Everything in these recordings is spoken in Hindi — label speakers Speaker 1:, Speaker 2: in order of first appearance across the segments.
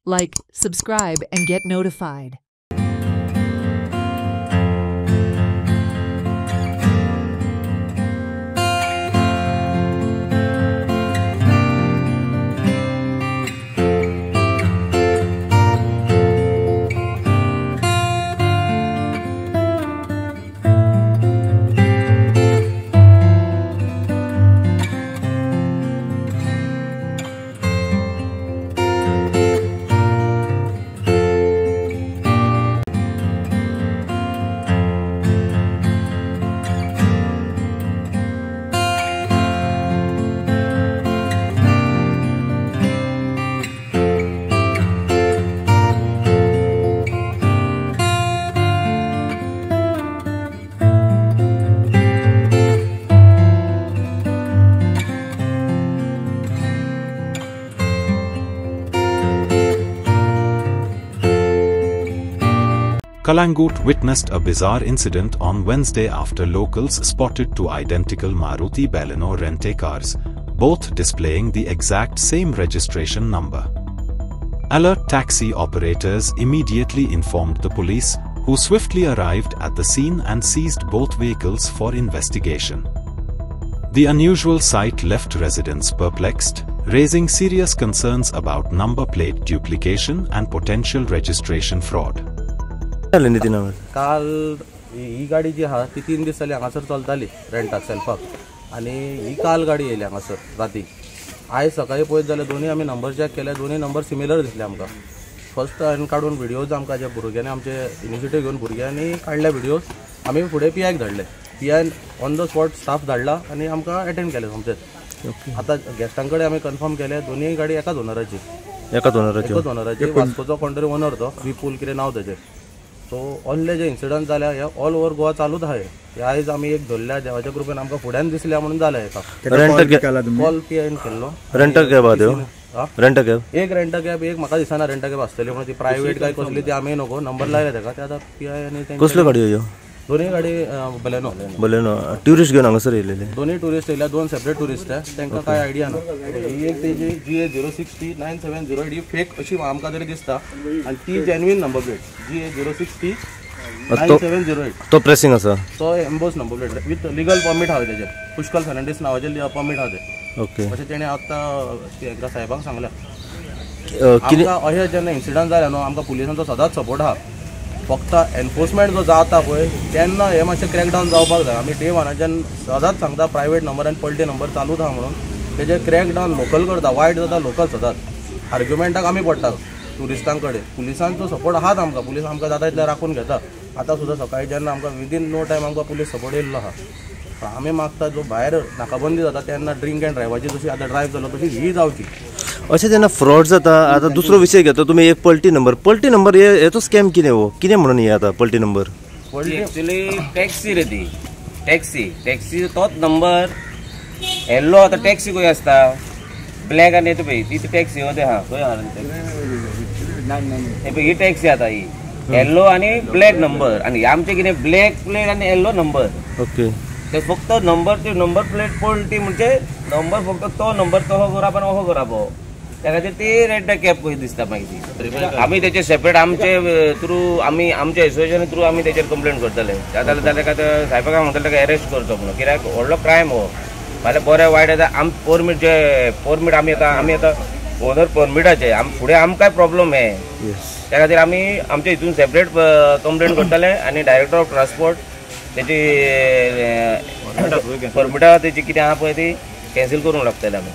Speaker 1: Like, subscribe, and get notified.
Speaker 2: Kalangut witnessed a bizarre incident on Wednesday after locals spotted two identical Maruti Baleno rent-a-cars, both displaying the exact same registration number. Alert taxi operators immediately informed the police, who swiftly arrived at the scene and seized both vehicles for investigation. The unusual sight left residents perplexed, raising serious concerns about number plate duplication and potential registration fraud.
Speaker 3: काल ही गाडी जी आहा ती 3 दीस जाली हांगासर चलताली रेंटाक सेल्फाक आनी ही काल गाडी येयली हांगासर राती आयज सकाळी पळयत जाल्यार दोन्ही आमी नंबर चॅक केले दोन्ही नंबर सिमिलर दिसले आमकां फर्स्ट हांवें काडून व्हिडियोज आमकां जे भुरग्यांनी आमचे इनिशिएटीव घेवन भुरग्यांनी काडले व्हिडियोज आमी फुडें पीआयक धाडले पीआयन ऑन द स्पॉट स्टाफ धाडला आनी आमकां अटेंड केले आमचे आतां गेस्टां कडेन आमी कन्फर्म केले दोन्ही गाडी एकाच ओनराची वास्कोचो कोण तरी ओनर तो विपुल कितें नांव ताचें सो ऑल्ले जे इन्सिडंट जाल्या हे ऑल ओवर गोवा चालूच आहाय आयज आमी एक धरल्या देवाच्या कृपेन आमकां फुड्यान दिसल्या म्हणून जालें एका कॉल पीआयन केल्लो
Speaker 4: रेंटल कॅब रेंटल कॅब
Speaker 3: एक म्हाका दिसना रेंटल कॅब आसतली म्हणून ती प्रायवेट काय कसली ती आमी नको नंबर लायला ताका ते आतां पीआयन
Speaker 4: कसल्यो गाडयो ह्यो
Speaker 3: दोन्ही गाडी बलेनो
Speaker 4: ट्युरिस्ट घेवन हांगासर येयलेले
Speaker 3: दोन्ही टुरिस्ट येयल्या दोन सेपरेट टुरिस्ट आहे तांकां काय आयडिया ना ही एक तेजी GA060 970 ही फेक अशी आमकां तरी दिसता आनी ती जेन्युइन नंबर प्लेट GA060 970
Speaker 4: तो प्रेसिंग आसा
Speaker 3: तो emboss number plate with legal permit आहा तेजे पुष्कल फर्नांडीस नांवाचे परमीट आहा ते
Speaker 4: ओके
Speaker 3: अशें तेणें आतां तांकां साहेबांक सांगल्या आमकां अशें जेन्ना इन्सिडंट जाल्या न्हू आमकां पुलिसांचो सदांच सपोर्ट आहा फक्त एनफोर्समेंट जो जाता पळय तेन्ना हे मातशें क्रॅकडावन जावपाक जाय आमी डे वनाच्यान सदांच सांगता प्रायवेट नंबर आनी पलटी नंबर चालूच आहा म्हणून तेजें क्रॅकडावन लोकल करता वायट जाता लोकल सदांच आर्ग्युमेंटाक आमी पडटा ट्युरिस्टां कडेन पुलिसांचो सपोर्ट आहात आमकां पुलीस आमकां जाता तितलें राखून घेता आतां सुद्दां सकाळीं जेन्ना आमकां विदीन नो टायम आमकां पुलीस सपोर्ट येयल्लो आहा आमी मागता जो भायर नाकाबंदी जाता तेन्ना ड्रिंक एंड ड्रायवाची जशी आतां ड्रायव जालो तशी ही जावची
Speaker 4: अशें जेन्ना फ्रॉड जाता आतां दुसरो विशय घेता तुमी एक पलटी नंबर हेचो स्कॅम कितें म्हणून हे आता पलटी नंबर
Speaker 5: एक्चुअली टॅक्सी रे ती टॅक्सी तोच नंबर येल्लो आतां टॅक्सी खंय आसता ब्लॅक आनी येता पळय ती टॅक्सी हो ते हा खंय हे पळय ही टॅक्सी आतां ही येल्लो आनी ब्लॅक नंबर आनी आमचे कितें ब्लॅक प्लेट आनी येल्लो नंबर
Speaker 4: ओके
Speaker 5: ते फक्त नंबर प्लेट पलटी म्हणजे नंबर फक्त तो नंबर तो करप आनी अहो करप त्या खातीर ती रेंट कॅब पळय दिसता मागीर आमी तेचे सेपरेट आमचे थ्रू आमी आमच्या एसोसिएशना थ्रू आमी तेचेर कंप्लेंट करतले जाल्यार ताका साहेबाक म्हणटले ताका अरेस्ट करचो म्हणून कित्याक व्हडलो क्रायम हो फाल्यां बरें वायट येता आम परमीट आमी आतां ओनर परमिटाचे फुडें आमकां प्रॉब्लम हे त्या खातीर आमी आमच्या हितून सेपरेट कंप्लेंट करतले आनी डायरेक्टर ऑफ ट्रान्सपोर्ट तेची परमिटा तेची कितें आहा पळय ती कॅन्सील करूंक लागतले आमी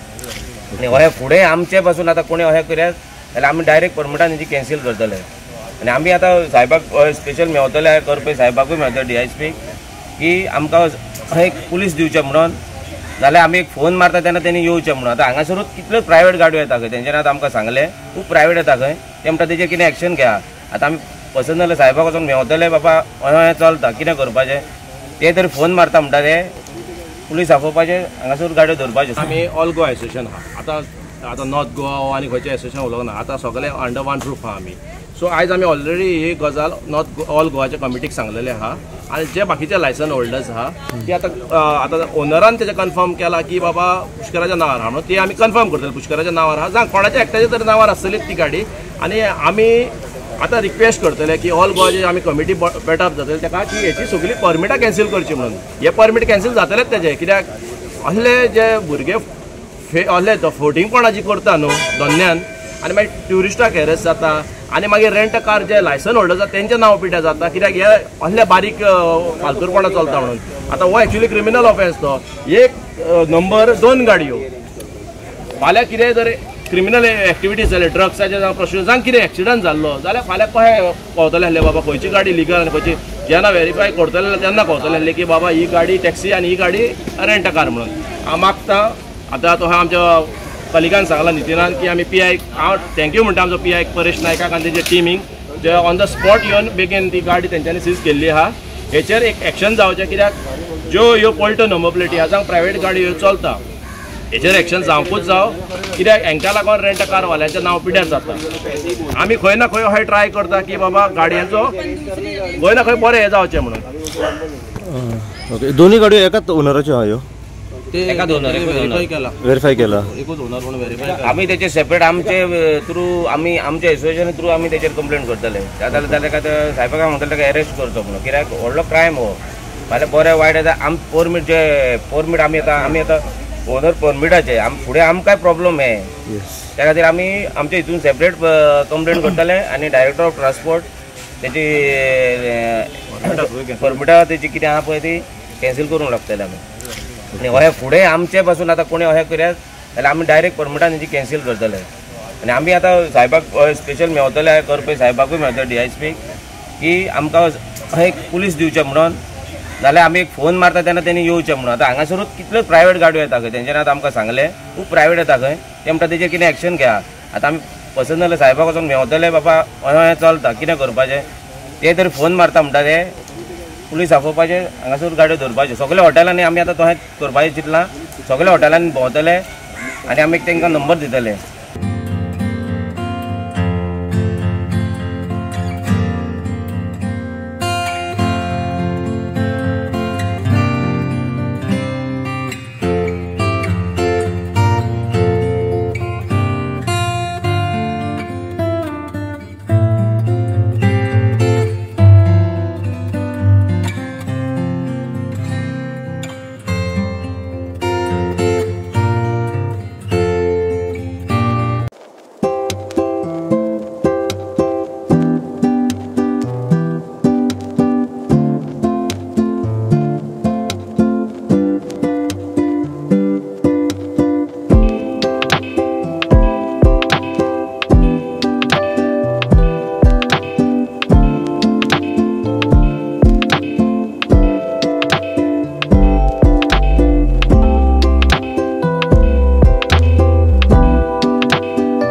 Speaker 5: आनी अशें फुडें आमचे पासून आतां कोणी अशें करयात जाल्यार आमी डायरेक्ट परमिटान तेची कॅन्सील करतले आनी आमी आतां साहेबाक स्पेशल मेळटले करपी साहेबाकूय मेळटले DSP की आमकां एक पुलीस दिवचे म्हणून जाल्यार आमी एक फोन मारता तेन्ना तेणी येवचें म्हणून आतां हांगासरूच कितल्यो प्रायवेट गाडयो येता खंय तेंच्यांनी आतां आमकां सांगलें खूब प्रायवेट येता खंय ते म्हणटा तेजेर कितें एक्शन घेया आतां आमी पर्सनल साहेबाक वचून मेळटले बाबा अशें चलता कितें करपाचें ते तरी फोन मारता म्हणटा ते पुलीस आपोवपाचे हांगासर गाडयो धरपाच्यो
Speaker 3: आमी ऑल गोवा एसोसिएशन आहा आतां नॉर्थ गोवा आनी खंयचें एसोसिएशन उलोवना आतां सगळे अंडर वन रूफ आहा आमी सो आयज आमी ऑलरेडी ही गजाल ऑल गोवाच्या कमिटीक सांगलेले आहा आणि जे बाकीचे लायसन होल्डर्स आहा ती आता ओनरान तेजे कन्फर्म केला की बाबा पुष्कराच्या नावार आहा म्हणून ती आमी कन्फर्म करतले पुष्कराच्या नावार आहा जावं कोणाच्या एकट्याच्या तरी नावार आसतलीच ती गाडी आणि आमी आता रिक्वेस्ट करतले की ऑल गोवा जे आमी कमिटी बेटअप जातले तेका की हेची सगळी परमिटां कॅन्सील करची म्हणून हे परमीट कॅन्सील जातलेच तेजे कित्याक असले जे भुरगे असले फोटिंगपणा जी करता न्हू दोन्यान आनी मागीर ट्युरिस्टाक हेरेस जाता आनी मागीर रेंट कार जे लायसन होल्डर आसा तेंचे नांव पिड्या जाता कित्याक हे असले बारीक फालतूरपणा चलता म्हणून आतां हो एक्चुअली क्रिमिनल ऑफेन्स तो एक नंबर 2 गाडयो फाल्यां कितें जर क्रिमिनल एक्टिविटीज जाले ड्रग्साचे जावं प्रश्न जावं कितें एक्सिडंट जाल्लो जाल्यार फाल्यां कशें कळटलें आसलें बाबा खंयची गाडी लिगल आनी खंयची जेन्ना व्हेरीफाय करतले तेन्ना कळटलें आसलें की बाबा ही गाडी टॅक्सी आनी ही गाडी रेंट कार म्हणून हांव मागतां आतां तो आमच्या कलिगान सांगला नितीनान की आमी PI हांव थँक्यू म्हणटा आमचो PI परेश नायकाक आनी तेजे टिमींग जे ऑन द स्पॉट येवन बेगीन ती गाडी तेंच्यांनी सीज केल्ली आहा हेचेर एक एक्शन जावचें कित्याक ज्यो ह्यो पळटो नंबर प्लेटी आहा जावं प्रायवेट गाडी ह्यो चलता हेचेर एक्शन जावंकूच जावं कित्याक हांकां लागून रेंट कारवाल्यांचें नांव पिड्यार जाता आमी खंय ना खंय अशें ट्राय करता की बाबा गाडयांचो खंय ना खंय बरें हें जावचें म्हणून
Speaker 4: ओके दोन्ही गाडयो एकाच ओनराच्यो आहा ह्यो
Speaker 5: एका ओनर
Speaker 4: व्हेरीफाय केला
Speaker 3: एकूच ओनर म्हणून व्हेरीफाय
Speaker 5: आम्ही त्याचे सेपरेट आमचे थ्रू आम्ही आमच्या एसोसिएशन थ्रू आम्ही त्याचेर कंप्लेंट करतले जाल्यार जाल्यार काय साहेबाक म्हणटले ताका अरेस्ट करचो म्हणून कित्याक व्हडलो क्रायम हो फाल्यां बरें वायट येता आम परमीट आमी आतां ओनर परमिटाचे फुडें आमकां प्रॉब्लेम हे त्या खातीर आमी आमच्या हितून सेपरेट कंप्लेंट करतले आनी डायरेक्टर ऑफ ट्रान्सपोर्ट तेची परमिटां तेची कितें आहा पळय ती कॅन्सील करूंक लागतले आमी आणि अशें फुडें आमचे पासून आतां कोणी अशें करयात जाल्यार आमी डायरेक्ट परमिटां तेची कॅन्सील करतले आनी आमी आतां साहेबाक स्पेशल मेळटले करपी साहेबाकूय मेळटले DSP की आमकां एक पुलीस दिवचे म्हणून जाल्यार आमी एक फोन मारता तेन्ना तेणी येवचें म्हणून आतां हांगासरूच कितल्योच प्रायवेट गाडयो येता खंय तेंच्यांनी आतां आमकां सांगलें खूब प्रायवेट येता खंय ते म्हणटा तेजेर कितें एक्शन घेया आतां आमी पर्सनल साहेबाक वचून मेळटले बाबा अशें चलता कितें करपाचें ते तरी फोन मारता म्हणटा ते पुलीस आपोवपाचे हांगासर गाडयो धरपाच्यो सगळ्या हॉटेलांनी आमी आतां तशें करपाचें चिंतलां सगळ्या हॉटेलांनी भोंवतले आनी आमी तांकां नंबर दितले